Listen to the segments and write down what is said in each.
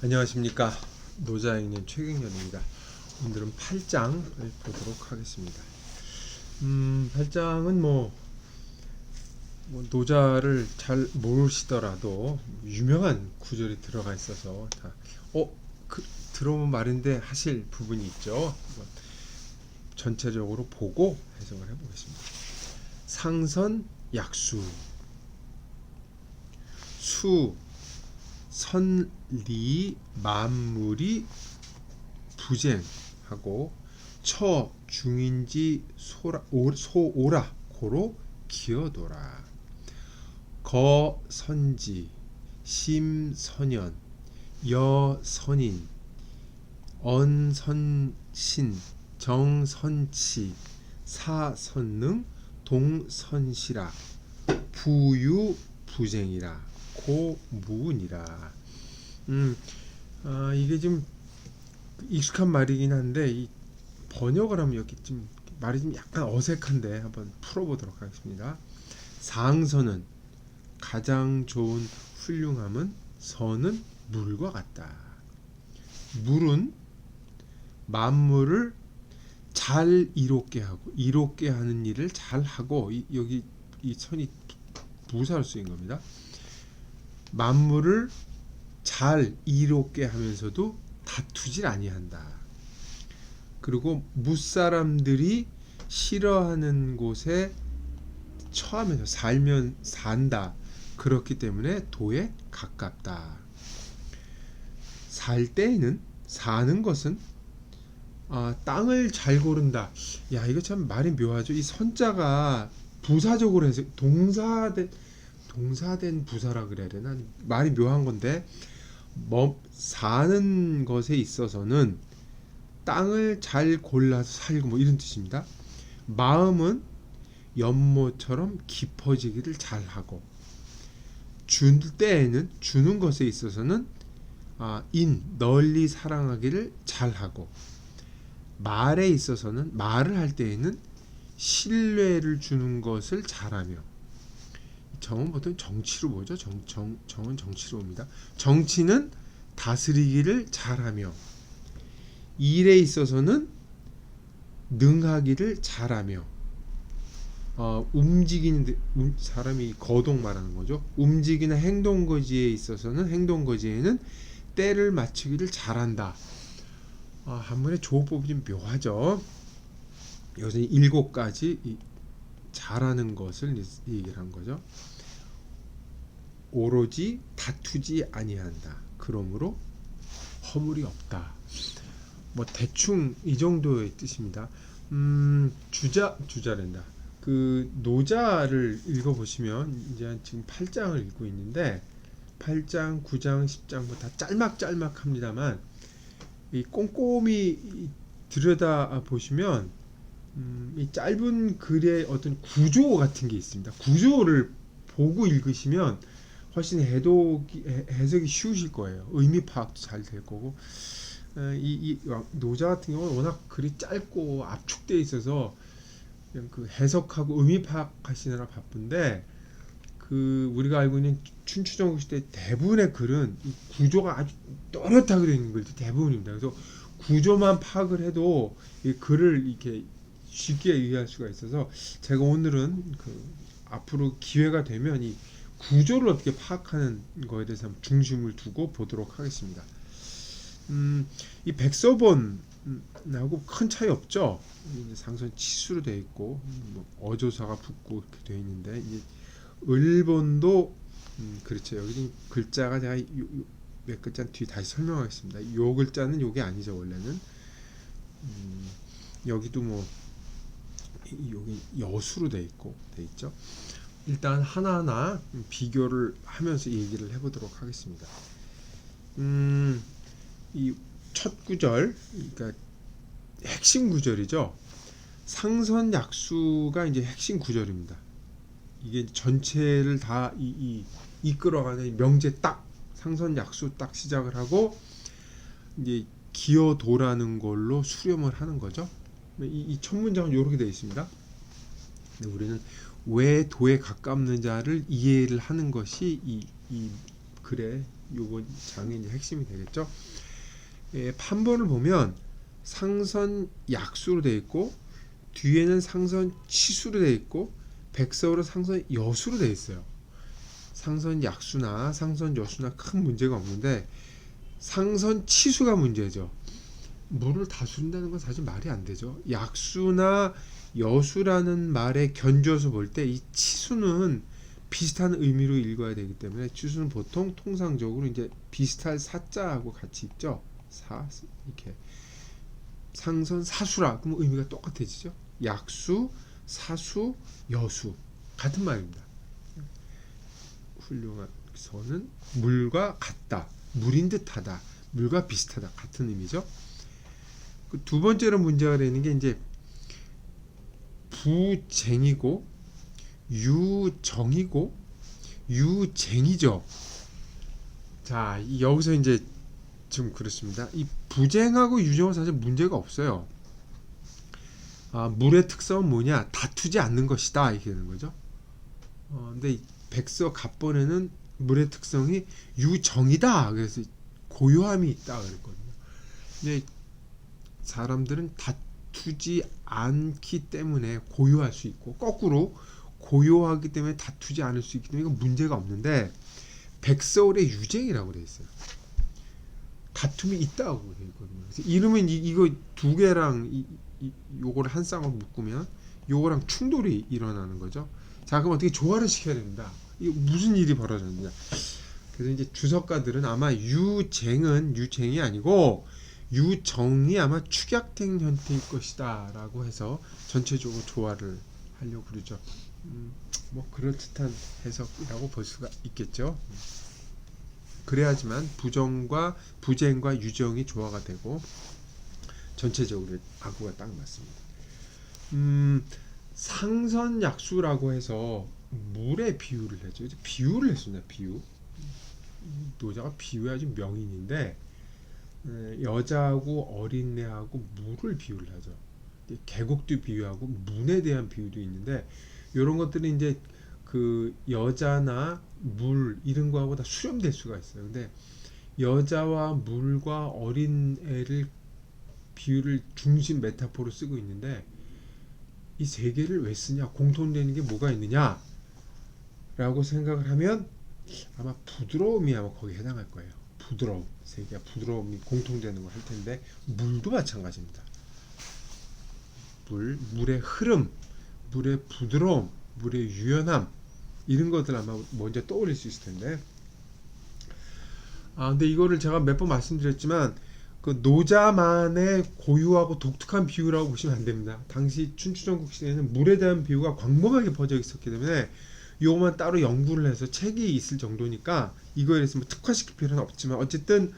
안녕하십니까. 노자인의 최경련입니다. 오늘은 8장을 보도록 하겠습니다. 8장은 노자를 잘 모르시더라도 유명한 구절이 들어가 있어서 들어본 말인데 하실 부분이 있죠. 전체적으로 보고 해석을 해보겠습니다. 상선 약수 수 선리 만물이 부쟁하고 처 중인지 소오라 고로 기어도라. 거 선지 심 선연 여 선인 언 선신 정 선치 사 선능 동 선시라 부유 부쟁이라 고 무은이라. 이게 좀 익숙한 말이긴 한데 이 번역을 하면 여기 좀 말이 좀 약간 어색한데 한번 풀어보도록 하겠습니다. 상선은 가장 좋은 훌륭함은 선은 물과 같다. 물은 만물을 잘 이롭게 하고 이롭게 하는 일을 잘 하고 여기 이 선이 부사로 쓰인 겁니다. 만물을 잘 이롭게 하면서도 다투질 아니한다. 그리고 무사람들이 싫어하는 곳에 처하면서 살면 산다. 그렇기 때문에 도에 가깝다. 살 때에는 사는 것은 땅을 잘 고른다. 야, 이거 참 말이 묘하죠. 이 선자가 부사적으로 해서 동사된 부사라 그래야 되나? 말이 묘한 건데 사는 것에 있어서는 땅을 잘 골라서 살고 이런 뜻입니다. 마음은 연못처럼 깊어지기를 잘하고 줄 때에는 주는 것에 있어서는 널리 사랑하기를 잘하고 말에 있어서는 말을 할 때에는 신뢰를 주는 것을 잘하며 정은 보통 정치로 보죠. 정은 정치로 옵니다. 정치는 다스리기를 잘하며 일에 있어서는 능하기를 잘하며 움직이는 사람이 거동 말하는 거죠. 움직이는 행동거지에 있어서는 행동거지에는 때를 맞추기를 잘한다. 한문의 조법이 좀 묘하죠. 여기서 7가지 잘하는 것을 얘기를 한 거죠. 오로지 다투지 아니한다. 그러므로 허물이 없다. 대충 이 정도의 뜻입니다. 주자랜다. 그 노자를 읽어보시면 이제 지금 8장을 읽고 있는데 8장, 9장, 10장 다 짤막짤막합니다만 이 꼼꼼히 들여다 보시면 이 짧은 글의 어떤 구조 같은 게 있습니다. 구조를 보고 읽으시면 훨씬 해석이 쉬우실 거예요. 의미 파악도 잘 될 거고 이 노자 같은 경우는 워낙 글이 짧고 압축되어 있어서 그냥 그 해석하고 의미 파악하시느라 바쁜데 우리가 알고 있는 춘추전국 시대 대부분의 글은 이 구조가 아주 또렷하게 되어 있는 글이 대부분입니다. 그래서 구조만 파악을 해도 이 글을 이렇게 쉽게 이해할 수가 있어서 제가 오늘은 앞으로 기회가 되면 이 구조를 어떻게 파악하는 거에 대해서 중심을 두고 보도록 하겠습니다. 이 백서본하고 큰 차이 없죠. 상선 치수로 되어 있고 어조사가 붙고 이렇게 되어 있는데 이제 을본도 그렇죠. 여기 글자가 제가 몇 글자 뒤 다시 설명하겠습니다. 요 글자는 요게 아니죠. 원래는 여기도 여기 여수로 돼 있죠. 일단 하나하나 비교를 하면서 얘기를 해보도록 하겠습니다. 이 첫 구절, 그러니까 핵심 구절이죠. 상선 약수가 이제 핵심 구절입니다. 이게 전체를 다 이끌어가는 명제 딱 상선 약수 딱 시작을 하고 이제 기어도라는 걸로 수렴을 하는 거죠. 이 첫 문장은 이렇게 되어 있습니다. 근데 우리는 왜 도에 가깝는 자를 이해를 하는 것이 이 글의 요번 장의 이제 핵심이 되겠죠. 판본을 보면 상선 약수로 되어 있고 뒤에는 상선 치수로 되어 있고 백서로 상선 여수로 되어 있어요. 상선 약수나 상선 여수나 큰 문제가 없는데 상선 치수가 문제죠. 물을 다스린다는 건 사실 말이 안 되죠. 약수나 여수라는 말에 견주어서 볼 때 이 치수는 비슷한 의미로 읽어야 되기 때문에 치수는 보통 통상적으로 이제 비슷할 사자하고 같이 있죠. 사 이렇게 상선 사수라 그러면 의미가 똑같아지죠. 약수, 사수, 여수 같은 말입니다. 훌륭한 서는 물과 같다, 물인 듯하다, 물과 비슷하다 같은 의미죠. 그 두 번째로 문제가 되는 게 이제 부쟁이고 유정이고 유쟁이죠. 자, 여기서 이제 좀 그렇습니다. 이 부쟁하고 유정은 사실 문제가 없어요. 물의 특성은 뭐냐? 다투지 않는 것이다 이렇게 되는 거죠. 근데 백서 갑본에는 물의 특성이 유정이다. 그래서 고요함이 있다 그랬거든요. 근데 사람들은 다투지 않기 때문에 고요할 수 있고 거꾸로 고요하기 때문에 다투지 않을 수 있기 때문에 이건 문제가 없는데 백서울의 유쟁이라고 되어 있어요. 다툼이 있다고 되어 있거든요. 그래서 이러면 이거 두 개랑 요거를 한 쌍으로 묶으면 요거랑 충돌이 일어나는 거죠. 자, 그럼 어떻게 조화를 시켜야 됩니다. 이거 무슨 일이 벌어졌느냐. 그래서 이제 주석가들은 아마 유쟁이 아니고 유정이 아마 축약된 형태일 것이다 라고 해서 전체적으로 조화를 하려고 그러죠. 뭐 그럴듯한 해석이라고 볼 수가 있겠죠. 그래야지만 부쟁과 유정이 조화가 되고 전체적으로 악우가 딱 맞습니다. 상선약수라고 해서 물의 비유를 했죠. 비유를 했습니다. 비유. 노자가 비유해야지 명인인데 여자하고 어린애하고 물을 비유를 하죠. 계곡도 비유하고 문에 대한 비유도 있는데 이런 것들이 이제 그 여자나 물 이런 거하고 다 수렴될 수가 있어요. 근데 여자와 물과 어린애를 비유를 중심 메타포로 쓰고 있는데 이 세 개를 왜 쓰냐? 공통되는 게 뭐가 있느냐? 라고 생각을 하면 아마 부드러움이 아마 거기에 해당할 거예요. 부드러움. 세 개가 부드러움이 공통되는 거 할 텐데 물도 마찬가지입니다. 물의 흐름, 물의 부드러움, 물의 유연함 이런 것들 아마 먼저 떠올릴 수 있을 텐데 근데 이거를 제가 몇 번 말씀드렸지만 그 노자만의 고유하고 독특한 비유라고 보시면 안 됩니다. 당시 춘추전국 시대에는 물에 대한 비유가 광범하게 퍼져 있었기 때문에 이것만 따로 연구를 해서 책이 있을 정도니까 이거에 대해서 뭐 특화시킬 필요는 없지만 어쨌든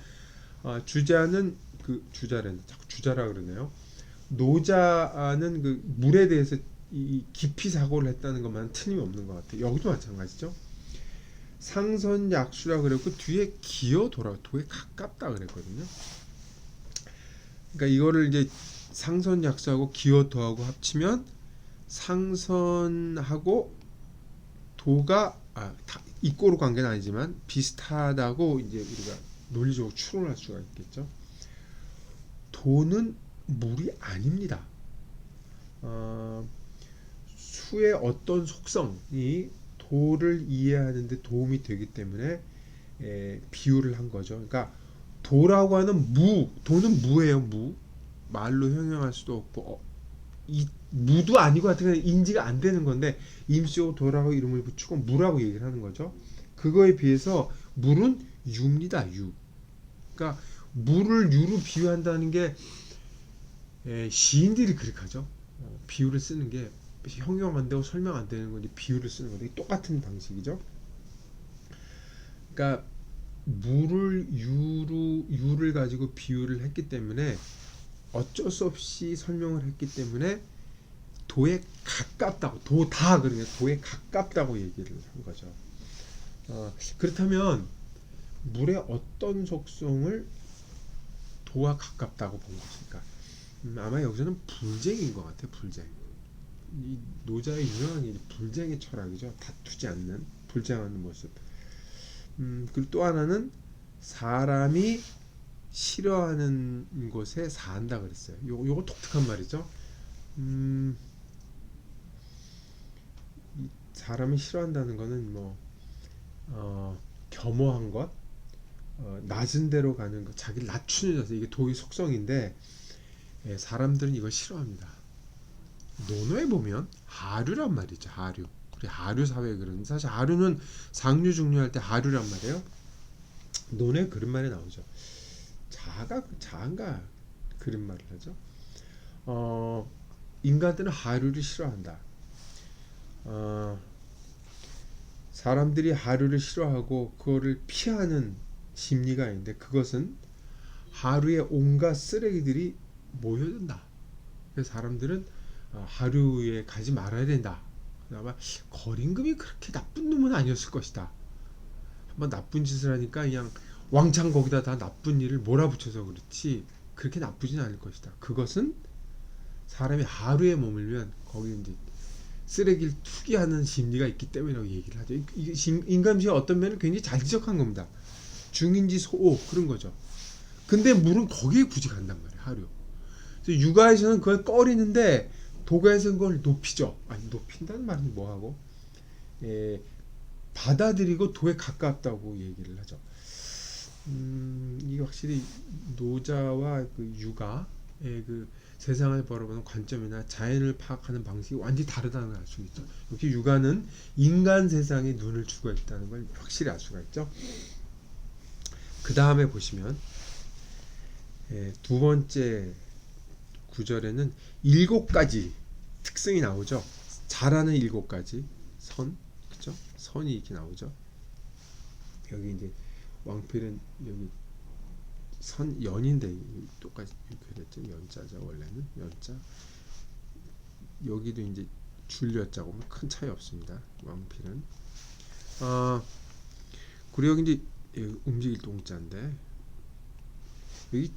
주자는 그 주자는 자꾸 주자라 그러네요. 노자는 그 물에 대해서 이 깊이 사고를 했다는 것만 틀림없는 것 같아요. 여기도 마찬가지죠. 상선약수라 그랬고 뒤에 기어도라 도에 가깝다 그랬거든요. 그러니까 이거를 이제 상선약수하고 기어도하고 합치면 상선하고 도가 이꼬로 관계는 아니지만 비슷하다고 이제 우리가 논리적으로 추론할 수가 있겠죠. 도는 물이 아닙니다. 수의 어떤 속성이 도를 이해하는 데 도움이 되기 때문에 비유를 한 거죠. 그러니까 도라고 하는 도는 무예요. 말로 형용할 수도 없고 이 무도 아니고 하여튼 인지가 안 되는 건데 임시로 도라고 이름을 붙이고 무라고 얘기를 하는 거죠. 그거에 비해서 물은 유입니다. 유. 그러니까 물을 유로 비유한다는 게 시인들이 그렇게 하죠. 비유를 쓰는 게 형용 안 되고 설명 안 되는 건데 비유를 쓰는 건데 똑같은 방식이죠. 그러니까 물을 유를 가지고 비유를 했기 때문에 어쩔 수 없이 설명을 했기 때문에 도에 가깝다고 도다 그러면 도에 가깝다고 얘기를 한 거죠. 그렇다면 물의 어떤 속성을 도와 가깝다고 본 것일까? 아마 여기서는 불쟁인 것 같아요. 불쟁. 이 노자의 유명한 게 불쟁의 철학이죠. 다투지 않는 불쟁하는 모습. 그리고 또 하나는 사람이 싫어하는 곳에 산다 그랬어요. 요거 독특한 말이죠. 음, 사람이 싫어한다는 거는 뭐 겸허한 것, 낮은 데로 가는 것, 자기를 낮추는 자세, 이게 독의 속성인데 사람들은 이걸 싫어합니다. 논어에 보면 하류란 말이죠. 하류. 우리 하류 사회 그런 사실 하류는 상류 중류할 때 하류란 말이에요. 논에 그런 말이 나오죠. 자아가 그런 말을 하죠. 어, 인간들은 하류를 싫어한다. 어, 사람들이 하류를 싫어하고 그거를 피하는 심리가 있는데 그것은 하류에 온갖 쓰레기들이 모여든다. 그래서 사람들은 하류에 가지 말아야 된다. 아마 거린금이 그렇게 나쁜 놈은 아니었을 것이다. 한번 나쁜 짓을 하니까 그냥 왕창 거기다 다 나쁜 일을 몰아붙여서 그렇지 그렇게 나쁘진 않을 것이다. 그것은 사람이 하루에 머물면 거기 이제 쓰레기를 투기하는 심리가 있기 때문이라고 얘기를 하죠. 이게 인간미의 어떤 면을 굉장히 잘 지적한 겁니다. 중인지 소오 그런 거죠. 근데 물은 거기에 굳이 간단 말이에요. 하루. 그래서 육아에서는 그걸 꺼리는데 도가에서는 그걸 높이죠. 아니 높인다는 말은 뭐하고 받아들이고 도에 가깝다고 얘기를 하죠. 이게 확실히 노자와 그 육아의 그 세상을 바라보는 관점이나 자연을 파악하는 방식이 완전히 다르다는 걸 알 수 있죠. 이렇게 육아는 인간 세상에 눈을 주고 있다는 걸 확실히 알 수가 있죠. 그 다음에 보시면 두 번째 구절에는 7가지 특성이 나오죠. 잘하는 7가지 선, 그죠? 선이 이렇게 나오죠. 여기 이제 왕필은 여기 선 연인데 똑같이 이렇게 됐죠. 연자죠. 원래는 연자. 여기도 이제 줄여자고 큰 차이 없습니다. 왕필은. 그리고 여기 이제 움직일 동자인데 여기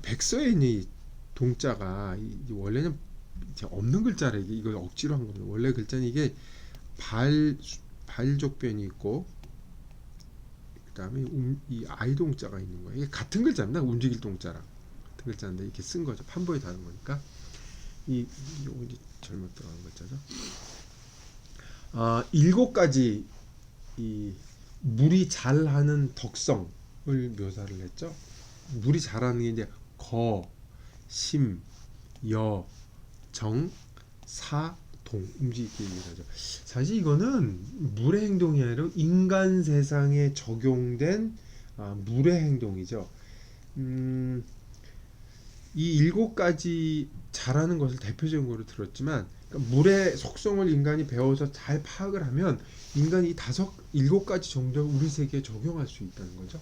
백서에 있는 이 동자가 원래는 없는 글자래. 이걸 억지로 한 겁니다. 원래 글자는 이게 발족변이 있고 그다음에 이 아이동자가 있는 거예요. 이게 같은 글자입니다. 움직일 동자랑 같은 글자인데 이렇게 쓴 거죠. 판본이 다른 거니까 요거 이제 잘못 들어간 글자죠. 7가지 이 물이 잘하는 덕성을 묘사를 했죠. 물이 잘하는 게 이제 거, 심, 여, 정, 사, 동 움직이게 얘기하죠. 사실 이거는 물의 행동이 아니라 인간 세상에 적용된 물의 행동이죠. 이 7가지 잘하는 것을 대표적으로 들었지만 그러니까 물의 속성을 인간이 배워서 잘 파악을 하면 인간이 이 7가지 정도를 우리 세계에 적용할 수 있다는 거죠.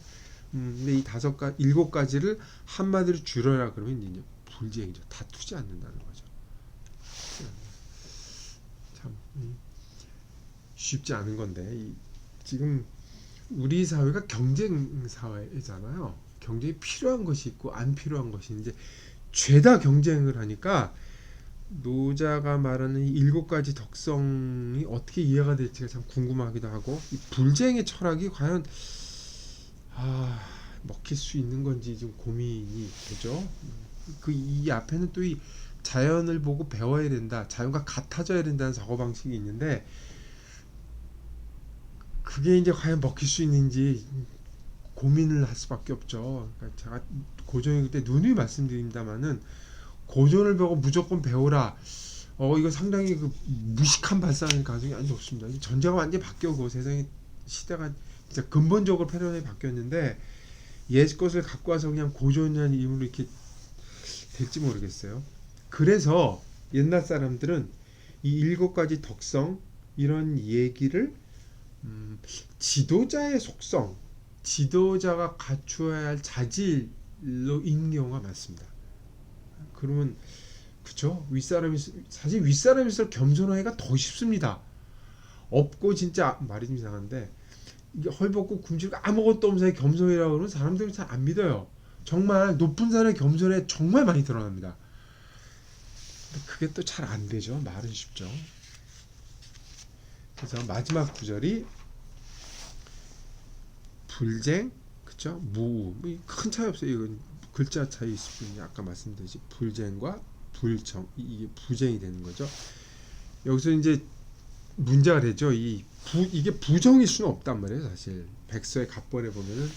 근데 이 7가지를 한마디로 줄여라 그러면 이제 불지행이죠. 다투지 않는다는 거죠. 참 쉽지 않은 건데 지금 우리 사회가 경쟁 사회잖아요. 경쟁이 필요한 것이 있고 안 필요한 것이 이제 죄다 경쟁을 하니까 노자가 말하는 이 7가지 덕성이 어떻게 이해가 될지가 참 궁금하기도 하고 이 불쟁의 철학이 과연 먹힐 수 있는 건지 좀 고민이 되죠. 이 앞에는 또 이 자연을 보고 배워야 된다, 자연과 같아져야 된다는 사고 방식이 있는데 그게 이제 과연 먹힐 수 있는지 고민을 할 수밖에 없죠. 그러니까 제가 고전이 그때 누누이 말씀드립니다만은 고전을 보고 무조건 배우라. 이거 상당히 그 무식한 발상일 가능성이 아주 높습니다. 전제가 완전히 바뀌고 세상의 시대가 진짜 근본적으로 패러다임이 바뀌었는데 옛 것을 갖고 와서 그냥 고전이라는 이름으로 이렇게 될지 모르겠어요. 그래서 옛날 사람들은 이 7가지 덕성 이런 얘기를 지도자의 속성, 지도자가 갖추어야 할 자질로 읽는 경우가 많습니다. 그러면 그쵸? 사실 윗사람일수록 겸손하기가 더 쉽습니다. 없고 진짜 말이 좀 이상한데 이게 헐벗고 굶주리고 아무것도 없는 사람이 겸손이라고 그러면 사람들이 잘 안 믿어요. 정말 높은 사람의 겸손에 정말 많이 드러납니다. 근데 그게 또 잘 안 되죠. 말은 쉽죠. 그래서 마지막 구절이 불쟁, 그쵸? 그렇죠? 무, 큰 차이 없어요. 이건 글자 차이 있을 뿐이지. 아까 말씀드렸지 불쟁과 불정, 이게 부쟁이 되는 거죠. 여기서 이제 문제가 되죠. 이게 부정일 수는 없단 말이에요. 사실 백서의 갑번에 보면은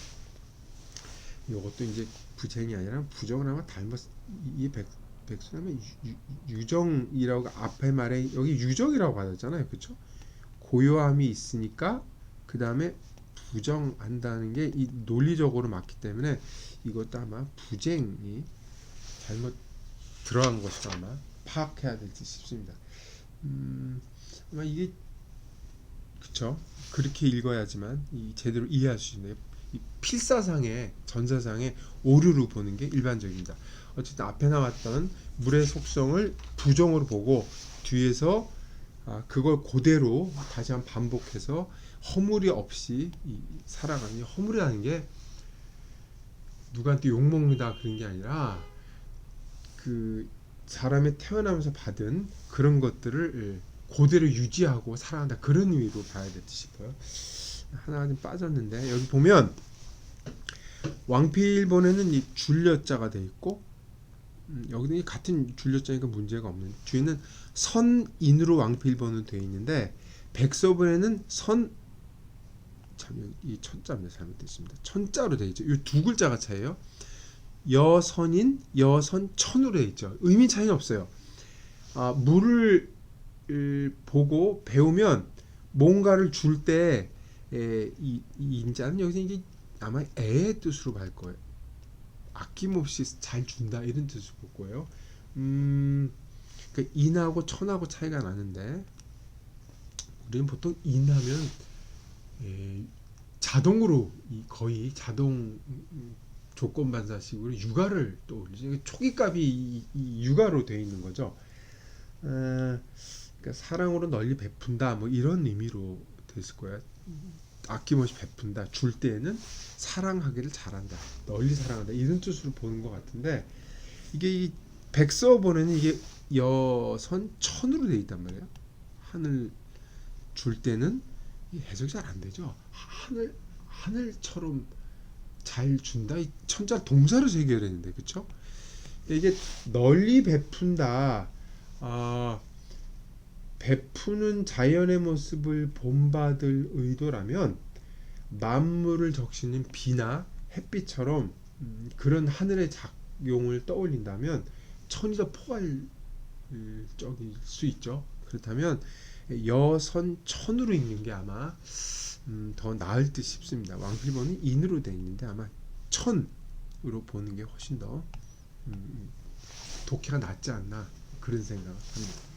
이것도 이제 부쟁이 아니라 부정을 하면 이 백서라면 유정이라고 앞에 말에 여기 유정이라고 받았잖아요. 그렇죠? 고요함이 있으니까 그 다음에 부정한다는 게 이 논리적으로 맞기 때문에 이것도 아마 부쟁이 잘못 들어간 것으로 아마 파악해야 될지 싶습니다. 아마 이게 그쵸? 그렇게 읽어야지만 제대로 이해할 수 있네요. 이 필사상의 전사상의 오류로 보는 게 일반적입니다. 어쨌든 앞에 나왔던 물의 속성을 부정으로 보고 뒤에서 그걸 그대로 다시 한번 반복해서 허물이 없이 살아가는 허물이라는 게 누구한테 욕먹는다 그런 게 아니라 그 사람이 태어나면서 받은 그런 것들을 그대로 유지하고 살아간다 그런 의미로 봐야 될 듯 싶어요. 하나 좀 빠졌는데 여기 보면 왕필본에는 이 줄여자가 돼 있고 여기는 같은 줄여자니까 문제가 없는 뒤에는 선인으로 왕필본은 돼 있는데 백서본에는 이 천자입니다. 잘못됐습니다. 천자로 돼 있죠. 이 두 글자가 차이에요. 여선인, 여선천으로 돼 있죠. 의미 차이는 없어요. 물을 보고 배우면 뭔가를 줄 때 이 인자는 여기서 이게 아마 애의 뜻으로 갈 거예요. 아낌없이 잘 준다 이런 뜻으로 볼 거예요. 그러니까 인하고 천하고 차이가 나는데 우리는 보통 인하면 자동으로 거의 자동 조건반사식으로 육아를 떠올리죠. 초기값이 이 육아로 되어 있는 거죠. 그러니까 사랑으로 널리 베푼다 뭐 이런 의미로 됐을 거야. 아낌없이 베푼다 줄 때에는 사랑하기를 잘한다 널리 사랑한다 이런 뜻으로 보는 것 같은데 이게 이 백서본에는 이게 여선천으로 되어 있단 말이에요. 하늘 줄 때는 해석이 잘 안 되죠. 하늘처럼 잘 준다 이 천자 동사로 해결했는데 그렇죠? 이게 널리 베푼다 베푸는 자연의 모습을 본받을 의도라면 만물을 적시는 비나 햇빛처럼 그런 하늘의 작용을 떠올린다면 천이 더 포괄적일 수 있죠. 그렇다면 여선천으로 읽는 게 아마 더 나을 듯 싶습니다. 왕필본은 인으로 되어 있는데 아마 천으로 보는 게 훨씬 더 독해가 낫지 않나 그런 생각을 합니다.